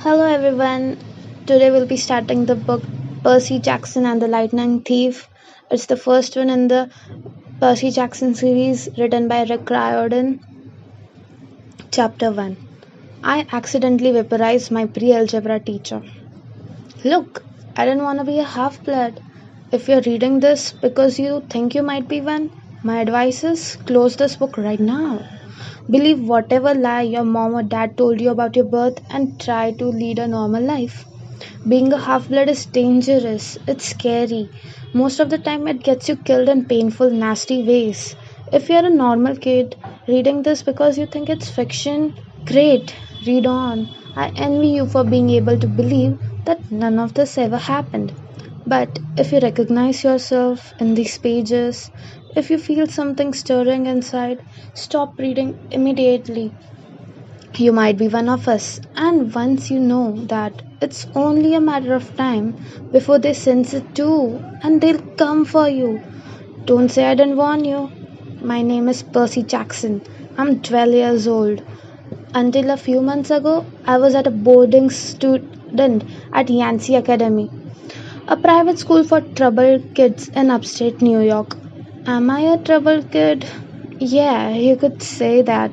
Hello everyone. Today we'll be starting the book Percy Jackson and the Lightning Thief. It's the first one in the Percy Jackson series written by Rick Riordan. Chapter 1. I accidentally vaporized my pre-algebra teacher. Look, I didn't want to be a half-blood. If you're reading this because you think you might be one, my advice is close this book right now. Believe whatever lie your mom or dad told you about your birth and try to lead a normal life. Being a half blood is dangerous, it's scary. Most of the time, it gets you killed in painful, nasty ways. If you're a normal kid reading this because you think it's fiction, great, read on. I envy you for being able to believe that none of this ever happened. But if you recognize yourself in these pages, if you feel something stirring inside, stop reading immediately. You might be one of us, and once you know that, it's only a matter of time before they sense it too, and they'll come for you. Don't say I didn't warn you. My name is Percy Jackson. I'm 12 years old. Until a few months ago, I was at a boarding student at Yancey Academy, a private school for troubled kids in upstate New York. Am I a troubled kid? Yeah, you could say that.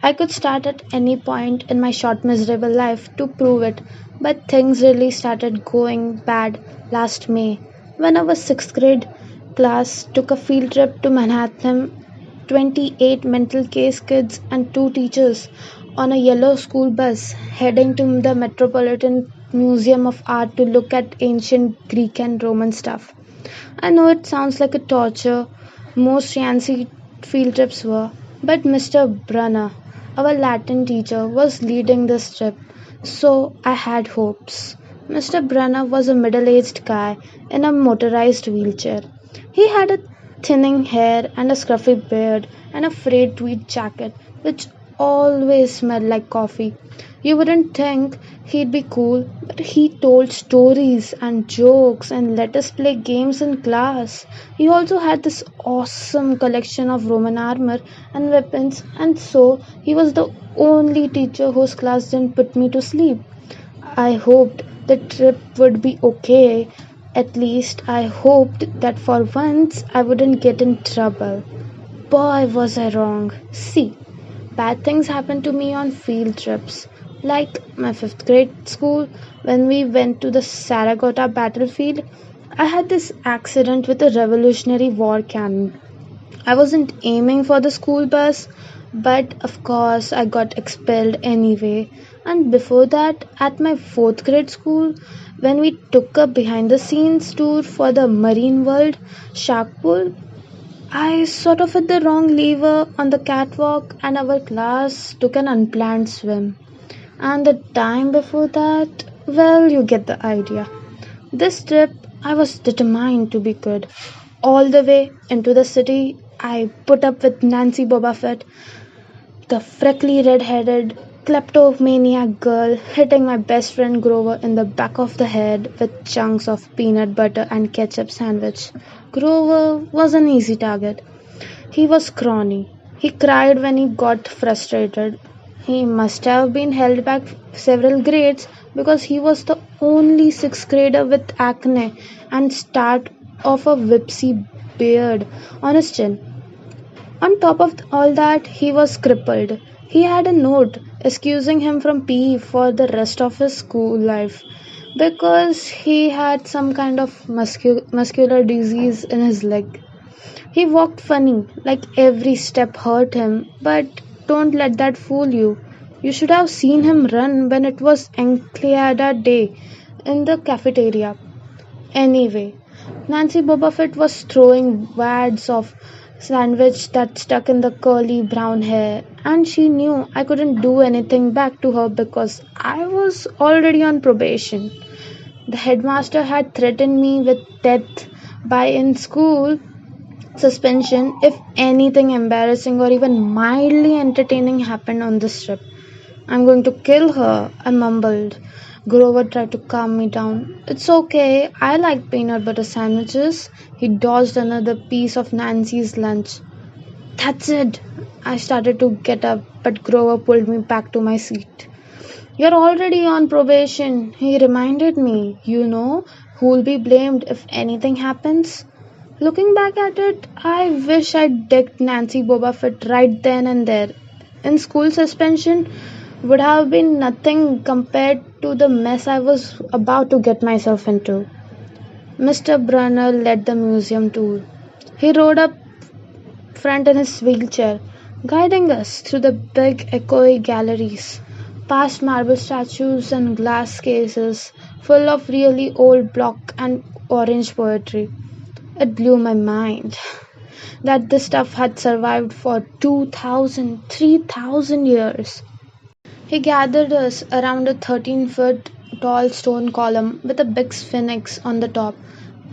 I could start at any point in my short, miserable life to prove it, but things really started going bad last May when our sixth grade class took a field trip to Manhattan. 28 mental case kids and two teachers on a yellow school bus heading to the Metropolitan Museum of Art to look at ancient Greek and Roman stuff. I know it sounds like a torture, most fancy field trips were, but Mr. Brunner, our Latin teacher, was leading this trip, so I had hopes. Mr. Brunner was a middle aged guy in a motorized wheelchair. He had a thinning hair and a scruffy beard and a frayed tweed jacket, which always smelled like coffee. You wouldn't think he'd be cool, but he told stories and jokes and let us play games in class. He also had this awesome collection of Roman armor and weapons, and so he was the only teacher whose class didn't put me to sleep. I hoped the trip would be okay. At least I hoped that for once I wouldn't get in trouble. Boy, was I wrong. See, bad things happen to me on field trips. Like my fifth grade school, when we went to the Saragota battlefield, I had this accident with a Revolutionary War cannon. I wasn't aiming for the school bus, but of course I got expelled anyway. And before that, at my fourth grade school, when we took a behind the scenes tour for the Marine World Shark Pool, I sort of hit the wrong lever on the catwalk and our class took an unplanned swim. And the time before that, well, you get the idea. This trip, I was determined to be good. All the way into the city, I put up with Nancy Boba Fett, the freckly red-headed kleptomaniac girl hitting my best friend Grover in the back of the head with chunks of peanut butter and ketchup sandwich. Grover was an easy target. He was scrawny. He cried when he got frustrated. He must have been held back several grades because he was the only sixth grader with acne and start of a whipsy beard on his chin. On top of all that, he was crippled. He had a note excusing him from PE for the rest of his school life because he had some kind of muscular disease in his leg. He walked funny, like every step hurt him, but don't let that fool you. You should have seen him run when it was Enchilada Day in the cafeteria. Anyway, Nancy Boba Fett was throwing wads of sandwich that stuck in the curly brown hair, and she knew I couldn't do anything back to her because I was already on probation. The headmaster had threatened me with death by in school suspension if anything embarrassing or even mildly entertaining happened on this trip. I'm going to kill her, I mumbled. Grover tried to calm me down. It's okay, I like peanut butter sandwiches. He dodged another piece of Nancy's lunch. That's it. I started to get up, but Grover pulled me back to my seat. You're already on probation, he reminded me. You know who'll be blamed if anything happens? Looking back at it, I wish I'd dicked Nancy Boba Fett right then and there. In school suspension would have been nothing compared to the mess I was about to get myself into. Mr. Brunner led the museum tour. He rode up front in his wheelchair, guiding us through the big echoey galleries, past marble statues and glass cases full of really old block and orange poetry. It blew my mind that this stuff had survived for 2,000, 3,000 years. He gathered us around a 13-foot tall stone column with a big sphinx on the top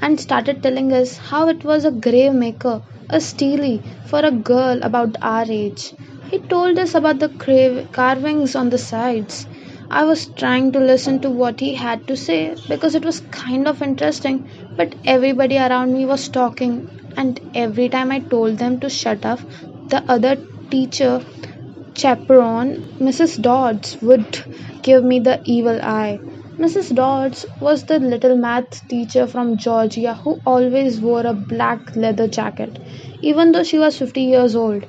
and started telling us how it was a grave maker, a stele for a girl about our age. He told us about the carvings on the sides. I was trying to listen to what he had to say because it was kind of interesting, but everybody around me was talking, and every time I told them to shut up, the other teacher chaperone, Mrs. Dodds, would give me the evil eye. Mrs. Dodds was the little math teacher from Georgia who always wore a black leather jacket, even though she was 50 years old.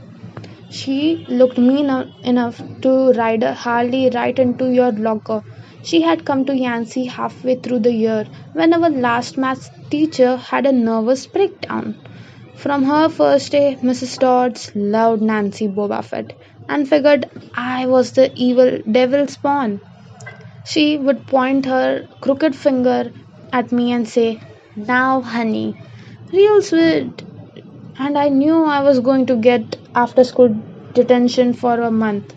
She looked mean enough to ride a Harley right into your locker. She had come to Yancey halfway through the year when our last math teacher had a nervous breakdown. From her first day, Mrs. Dodds loved Nancy Boba Fett and figured I was the evil devil spawn. She would point her crooked finger at me and say, "Now, honey." Real sweet. And I knew I was going to get after school detention for a month.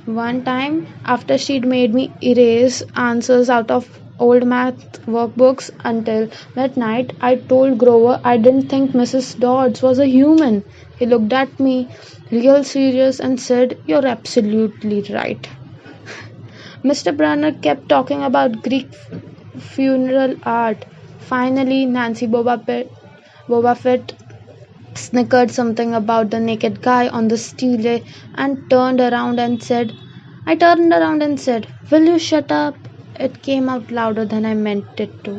One time, after she'd made me erase answers out of old math workbooks until midnight, I told Grover I didn't think Mrs. Dodds was a human. He looked at me real serious and said, "You're absolutely right." Mr. Brunner kept talking about Greek funeral art. Finally, Boba Fett snickered something about the naked guy on the stele and I turned around and said, "Will you shut up?" It came out louder than I meant it to.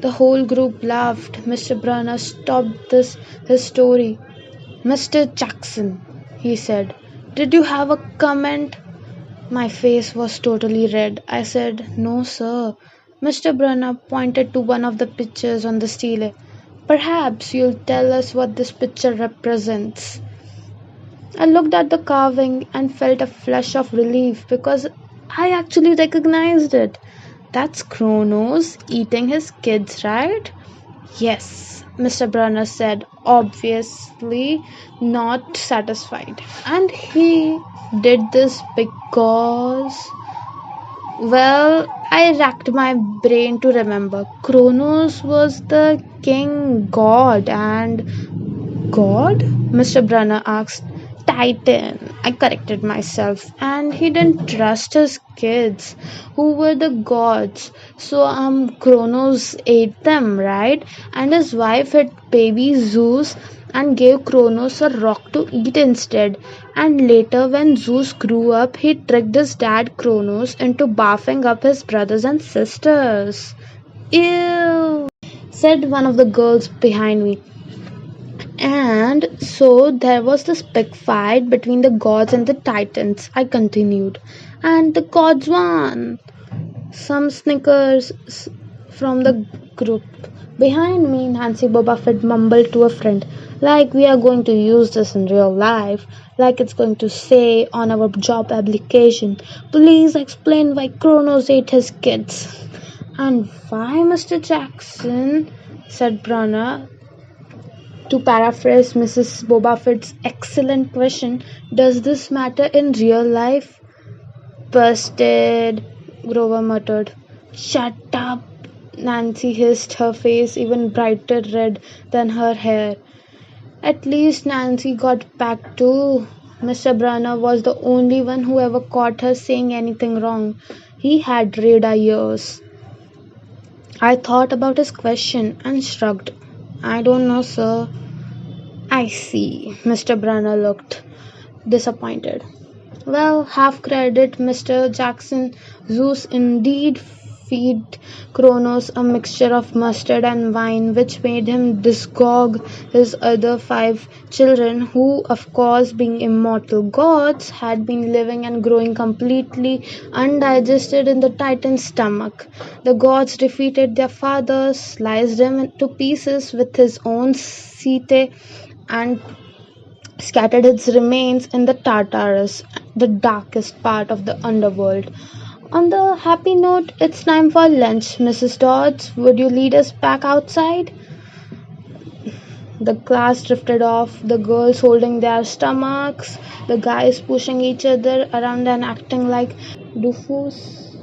The whole group laughed. Mr. Brunner stopped his story. "Mr. Jackson," he said, "did you have a comment?" My face was totally red. I said, "No, sir." Mr. Brunner pointed to one of the pictures on the stele. "Perhaps you'll tell us what this picture represents." I looked at the carving and felt a flush of relief because I actually recognized it. That's Kronos eating his kids, right? "Yes," Mr. Brunner said, obviously not satisfied. "And he did this because..." Well, I racked my brain to remember. Kronos was the king god and God? Mr. Brunner asked. "Titan," I corrected myself, and he didn't trust his kids, who were the gods. So, Kronos ate them, right? And his wife had baby Zeus and gave Kronos a rock to eat instead. And later, when Zeus grew up, he tricked his dad Kronos into barfing up his brothers and sisters. Ew, said one of the girls behind me. "And so there was this big fight between the gods and the titans," I continued. "And the gods won." Some snickers from the group. Behind me, Nancy Boba Fett mumbled to a friend, "Like we are going to use this in real life, like it's going to say on our job application, 'Please explain why Kronos ate his kids.'" "And why, Mr. Jackson?" said Brunner. To paraphrase Mrs. Boba Fett's excellent question, "Does this matter in real life?" "Busted," Grover muttered. "Shut up," Nancy hissed, her face even brighter red than her hair. At least Nancy got back too. Mr. Brunner was the only one who ever caught her saying anything wrong. He had radar ears. I thought about his question and shrugged. "I don't know, sir." "I see." Mr. Brunner looked disappointed. Well, half credit, Mr. Jackson. Zeus indeed feed Kronos a mixture of mustard and wine, which made him disgorge his other five children, who, of course, being immortal gods, had been living and growing completely undigested in the Titan's stomach. The gods defeated their father, sliced him into pieces with his own scythe, and scattered its remains in the Tartarus, the darkest part of the underworld. On the happy note, it's time for lunch, Mrs. Dodds. Would you lead us back outside? The class drifted off, the girls holding their stomachs, the guys pushing each other around and acting like doofus.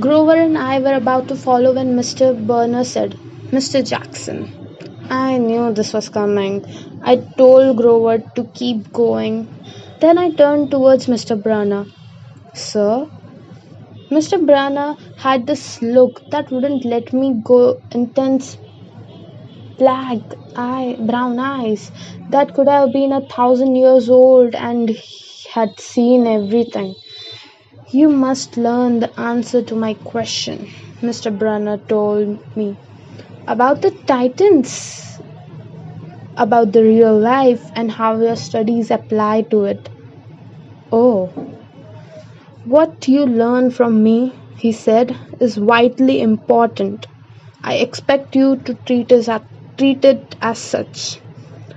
Grover and I were about to follow when Mr. Burner said, Mr. Jackson. I knew this was coming. I told Grover to keep going. Then I turned towards Mr. Burner. Sir? Mr. Brana had this look that wouldn't let me go, intense brown eyes that could have been 1,000 years old and had seen everything. You must learn the answer to my question, Mr. Brana told me. About the Titans, about the real life and how your studies apply to it. Oh, what you learn from me, he said, is vitally important. I expect you to treat it as such.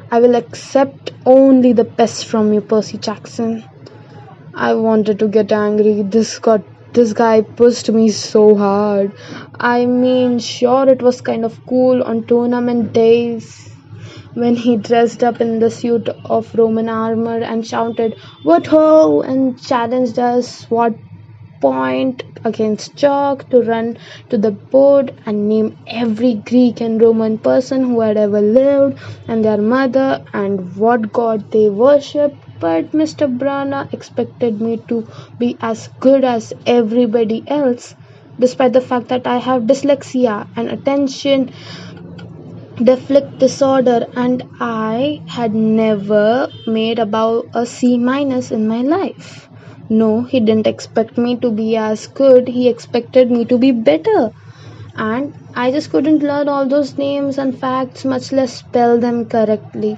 I will accept only the best from you, Percy Jackson. I wanted to get angry. This guy pushed me so hard. I mean, sure, it was kind of cool on tournament days when he dressed up in the suit of Roman armor and shouted, "What ho!" and challenged us what point against chalk to run to the board and name every Greek and Roman person who had ever lived and their mother and what god they worshipped. But Mr. Brana expected me to be as good as everybody else, despite the fact that I have dyslexia and attention deficit disorder and I had never made above a C minus in my life. No, he didn't expect me to be as good, he expected me to be better. And I just couldn't learn all those names and facts, much less spell them correctly.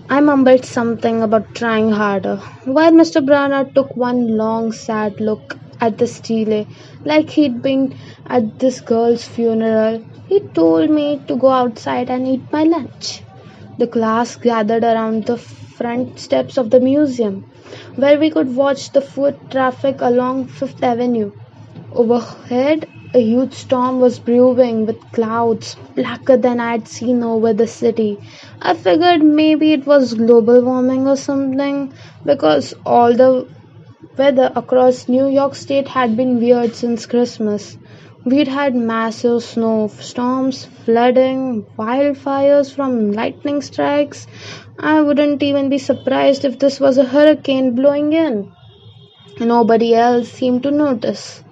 I mumbled something about trying harder, while Mr. Brana took one long sad look at the stele, like he'd been at this girl's funeral. He told me to go outside and eat my lunch. The class gathered around the front steps of the museum, where we could watch the foot traffic along Fifth Avenue. Overhead, a huge storm was brewing with clouds blacker than I had seen over the city. I figured maybe it was global warming or something because all the weather across New York State had been weird since Christmas. We'd had massive snowstorms, flooding, wildfires from lightning strikes. I wouldn't even be surprised if this was a hurricane blowing in. Nobody else seemed to notice.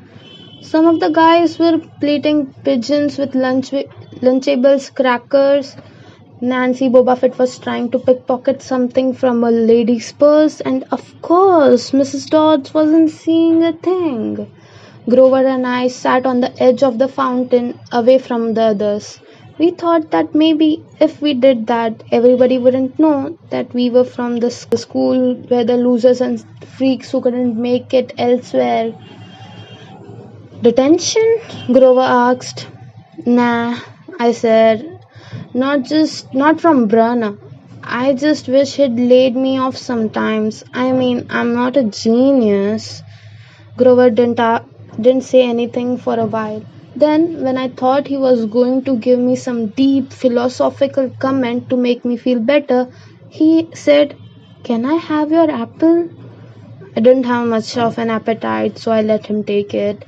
Some of the guys were plating pigeons with Lunchables crackers. Nancy Bobafett was trying to pickpocket something from a lady's purse, and of course, Mrs. Dodds wasn't seeing a thing. Grover and I sat on the edge of the fountain, away from the others. We thought that maybe if we did that, everybody wouldn't know that we were from the school where the losers and freaks who couldn't make it elsewhere. Detention? Grover asked. Nah, I said. Not from Brana. I just wish he'd laid me off sometimes. I mean, I'm not a genius. Grover didn't say anything for a while. Then, when I thought he was going to give me some deep philosophical comment to make me feel better, he said, "Can I have your apple?" I didn't have much of an appetite, so I let him take it.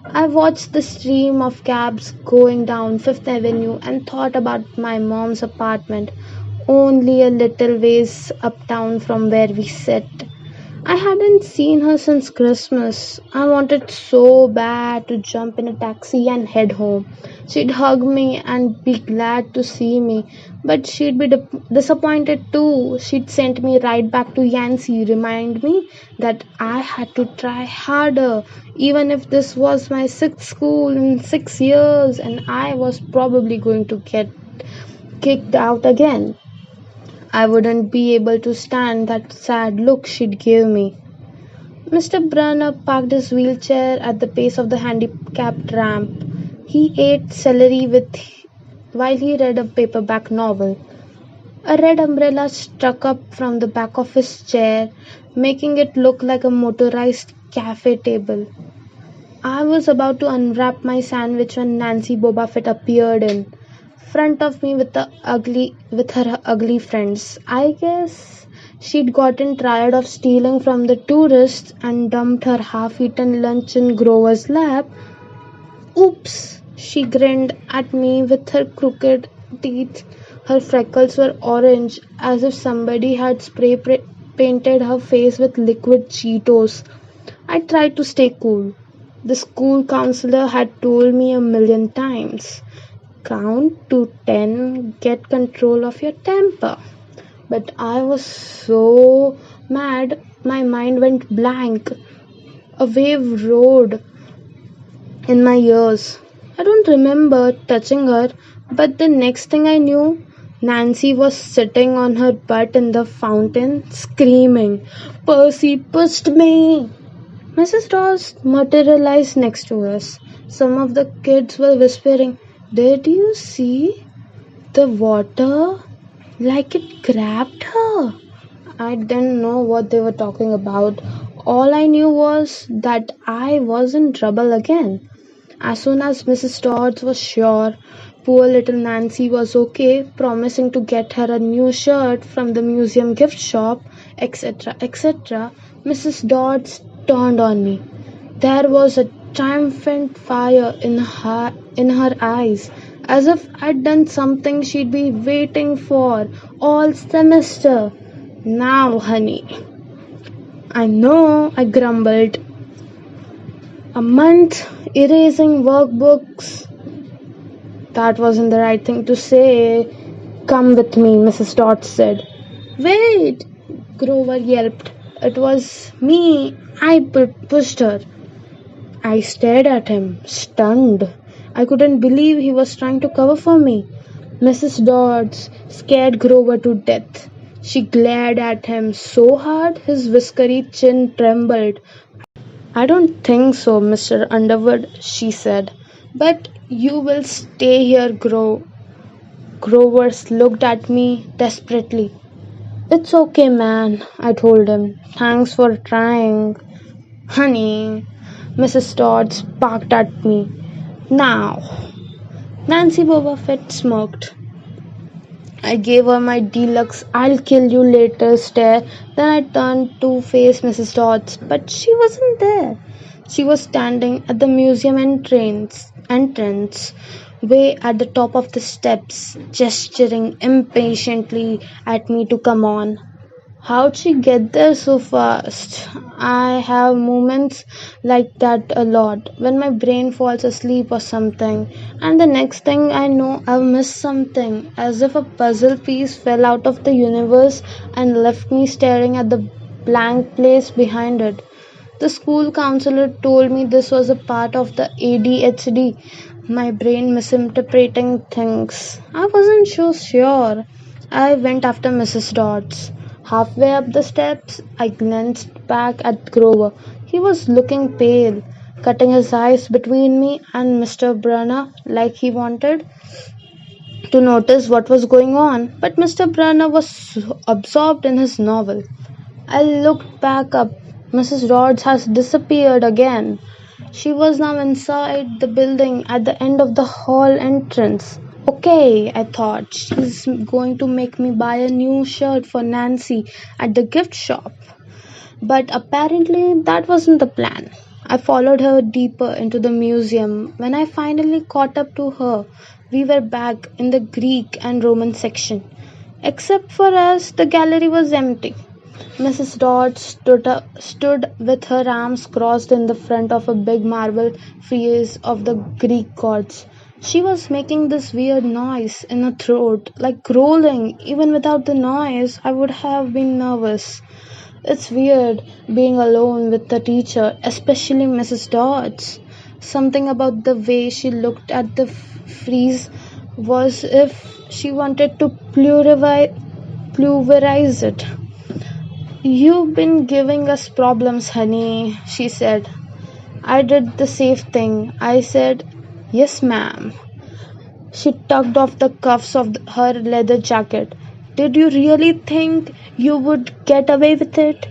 I watched the stream of cabs going down Fifth Avenue and thought about my mom's apartment, only a little ways uptown from where we sit. I hadn't seen her since Christmas. I wanted so bad to jump in a taxi and head home. She'd hug me and be glad to see me, but she'd be disappointed too. She'd send me right back to Yancy, remind me that I had to try harder, even if this was my sixth school in 6 years and I was probably going to get kicked out again. I wouldn't be able to stand that sad look she'd give me. Mr. Brunner parked his wheelchair at the base of the handicapped ramp. He ate celery while he read a paperback novel. A red umbrella stuck up from the back of his chair, making it look like a motorized cafe table. I was about to unwrap my sandwich when Nancy Boba Fett appeared in front of me with her ugly friends. I guess she'd gotten tired of stealing from the tourists and dumped her half-eaten lunch in Grover's lap. Oops! She grinned at me with her crooked teeth. Her freckles were orange, as if somebody had painted her face with liquid Cheetos. I tried to stay cool. The school counselor had told me a million times, count to 10, get control of your temper. But I was so mad, my mind went blank. A wave roared in my ears. I don't remember touching her, but the next thing I knew, Nancy was sitting on her butt in the fountain, screaming, Percy pushed me! Mrs. Ross materialized next to us. Some of the kids were whispering, did you see the water? Like it grabbed her. I didn't know what they were talking about. All I knew was that I was in trouble again. As soon as Mrs. Dodds was sure poor little Nancy was okay, promising to get her a new shirt from the museum gift shop, etc., etc., Mrs. Dodds turned on me. There was a triumphant fire in her eyes, as if I'd done something she'd been waiting for all semester. Now, honey. I know, I grumbled. A month erasing workbooks. That wasn't the right thing to say. Come with me, Mrs. Dodds said. Wait, Grover yelped. It was me. I pushed her. I stared at him, stunned. I couldn't believe he was trying to cover for me. Mrs. Dodds scared Grover to death. She glared at him so hard his whiskery chin trembled. I don't think so, Mr. Underwood, she said. But you will stay here, Grover looked at me desperately. It's okay, man, I told him. Thanks for trying. Honey, Mrs. Dodds barked at me. Now, Nancy Boba Fett smirked. I gave her my deluxe I'll kill you later stare. Then I turned to face Mrs. Dodds, but she wasn't there. She was standing at the museum entrance, way at the top of the steps, gesturing impatiently at me to come on. How'd she get there so fast? I have moments like that a lot when my brain falls asleep or something, and the next thing I know, I've missed something, as if a puzzle piece fell out of the universe and left me staring at the blank place behind it. The school counselor told me this was a part of the ADHD, my brain misinterpreting things. I wasn't so sure. I went after Mrs. Dodds. Halfway up the steps, I glanced back at Grover. He was looking pale, cutting his eyes between me and Mr. Brunner like he wanted to notice what was going on. But Mr. Brunner was so absorbed in his novel. I looked back up. Mrs. Dodds has disappeared again. She was now inside the building at the end of the hall entrance. Okay, I thought, she's going to make me buy a new shirt for Nancy at the gift shop. But apparently, that wasn't the plan. I followed her deeper into the museum. When I finally caught up to her, we were back in the Greek and Roman section. Except for us, the gallery was empty. Mrs. Dodd stood with her arms crossed in the front of a big marble frieze of the Greek gods. She was making this weird noise in her throat, like growling. Even without the noise, I would have been nervous. It's weird being alone with the teacher, especially Mrs. Dodds. Something about the way she looked at the frieze was if she wanted to pulverize it. You've been giving us problems, honey, she said. I did the safe thing. I said, yes, ma'am. She tugged off the cuffs of her leather jacket. Did you really think you would get away with it?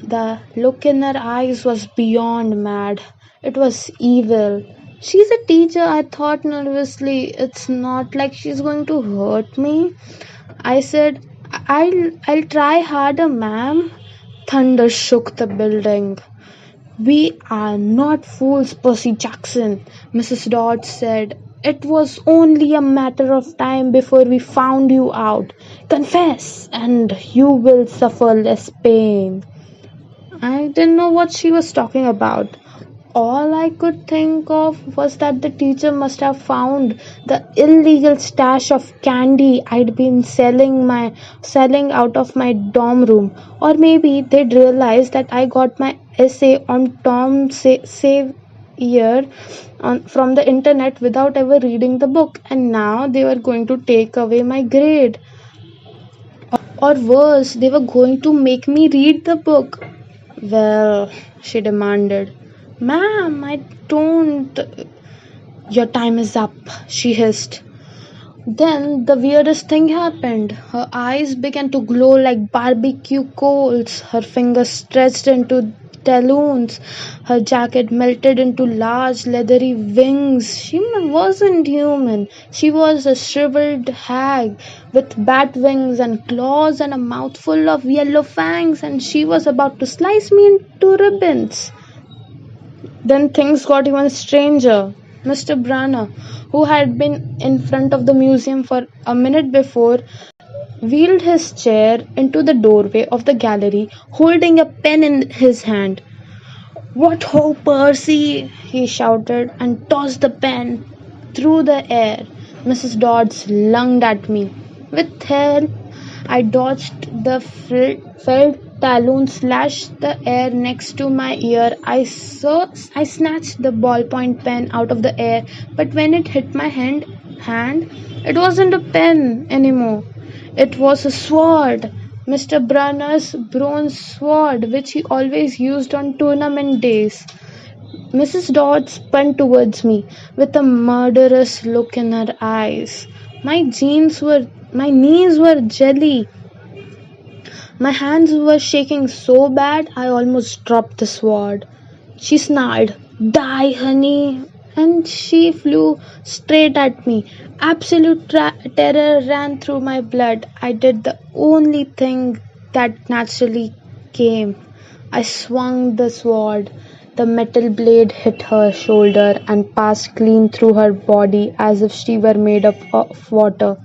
The look in her eyes was beyond mad. It was evil. She's a teacher, I thought nervously. It's not like she's going to hurt me. I said, I'll try harder, ma'am. Thunder shook the building. We are not fools, Percy Jackson, Mrs. Dodd said. It was only a matter of time before we found you out. Confess, and you will suffer less pain. I didn't know what she was talking about. All I could think of was that the teacher must have found the illegal stash of candy I'd been selling out of my dorm room, or maybe they'd realized that I got my essay on Tom Sawyer from the internet without ever reading the book, and now they were going to take away my grade. Or worse, they were going to make me read the book. Well, she demanded. Ma'am, I don't. Your time is up, she hissed. Then the weirdest thing happened. Her eyes began to glow like barbecue coals. Her fingers stretched into talons. Her jacket melted into large leathery wings. She wasn't human. She was a shriveled hag with bat wings and claws and a mouthful of yellow fangs, and she was about to slice me into ribbons. Then things got even stranger. Mr. Branner, who had been in front of the museum for a minute before, wheeled his chair into the doorway of the gallery, holding a pen in his hand. What ho, Percy! He shouted and tossed the pen through the air. Mrs. Dodds lunged at me. With help, I dodged the felt talon slash the air next to my ear. I snatched the ballpoint pen out of the air, but when it hit my hand, it wasn't a pen anymore. It was a sword. Mr. Brunner's bronze sword, which he always used on tournament days. Mrs. Dodd spun towards me with a murderous look in her eyes. My knees were jelly. My hands were shaking so bad I almost dropped the sword. She snarled, Die, honey! And she flew straight at me. Absolute terror ran through my blood. I did the only thing that naturally came. I swung the sword. The metal blade hit her shoulder and passed clean through her body as if she were made up of water.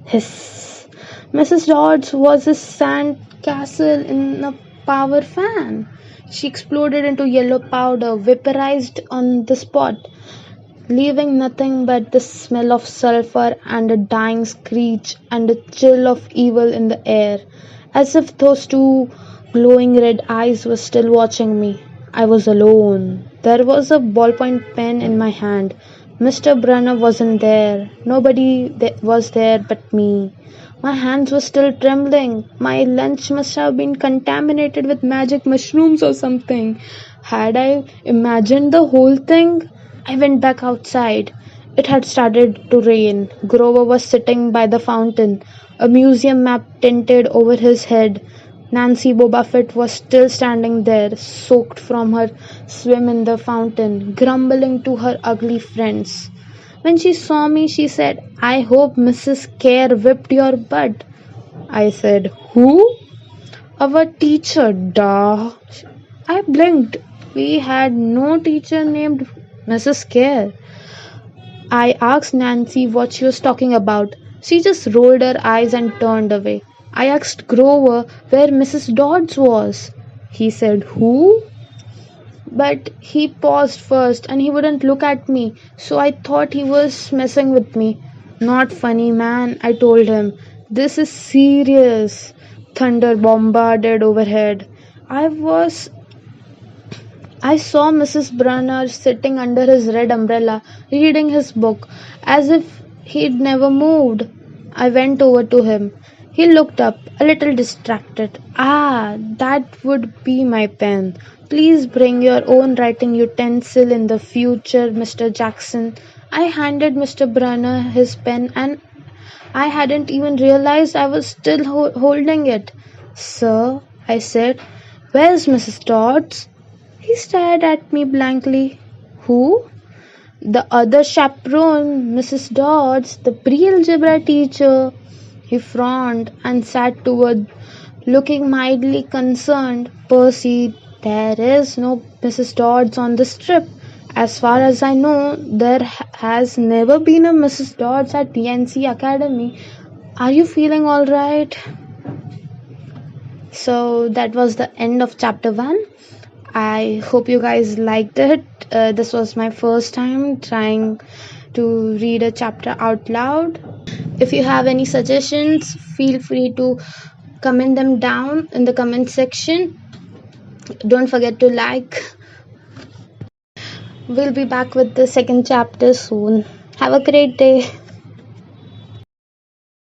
Hiss. Mrs. Dodds was a sand castle in a power fan. She exploded into yellow powder, vaporized on the spot, leaving nothing but the smell of sulfur and a dying screech and a chill of evil in the air, as if those two glowing red eyes were still watching me. I was alone. There was a ballpoint pen in my hand. Mr. Brunner wasn't there. Nobody was there but me. My hands were still trembling. My lunch must have been contaminated with magic mushrooms or something. Had I imagined the whole thing? I went back outside. It had started to rain. Grover was sitting by the fountain, a museum map tinted over his head. Nancy Bobafett was still standing there, soaked from her swim in the fountain, grumbling to her ugly friends. When she saw me, she said, I hope Mrs. Care whipped your butt. I said, Who? Our teacher, duh. I blinked. We had no teacher named Mrs. Care. I asked Nancy what she was talking about. She just rolled her eyes and turned away. I asked Grover where Mrs. Dodds was. He said, "Who?" But he paused first and he wouldn't look at me, so I thought he was messing with me. "Not funny, man," I told him. "This is serious." Thunder bombarded overhead. I was I saw Mrs. Brunner sitting under his red umbrella, reading his book, as if he'd never moved. I went over to him. He looked up, a little distracted. "Ah, that would be my pen. Please bring your own writing utensil in the future, Mr. Jackson." I handed Mr. Brunner his pen and I hadn't even realized I was still holding it. "Sir," I said, "where's Mrs. Dodds?" He stared at me blankly. "Who?" "The other chaperone, Mrs. Dodds, the pre-algebra teacher." He frowned and sat toward, looking mildly concerned. "Percy, there is no Mrs. Dodds on this trip. As far as I know, there has never been a Mrs. Dodds at TNC Academy. Are you feeling all right?" So that was the end of chapter 1. I hope you guys liked it. This was my first time trying to read a chapter out loud. If you have any suggestions, feel free to comment them down in the comment section. Don't forget to like. We'll be back with the second chapter soon. Have a great day.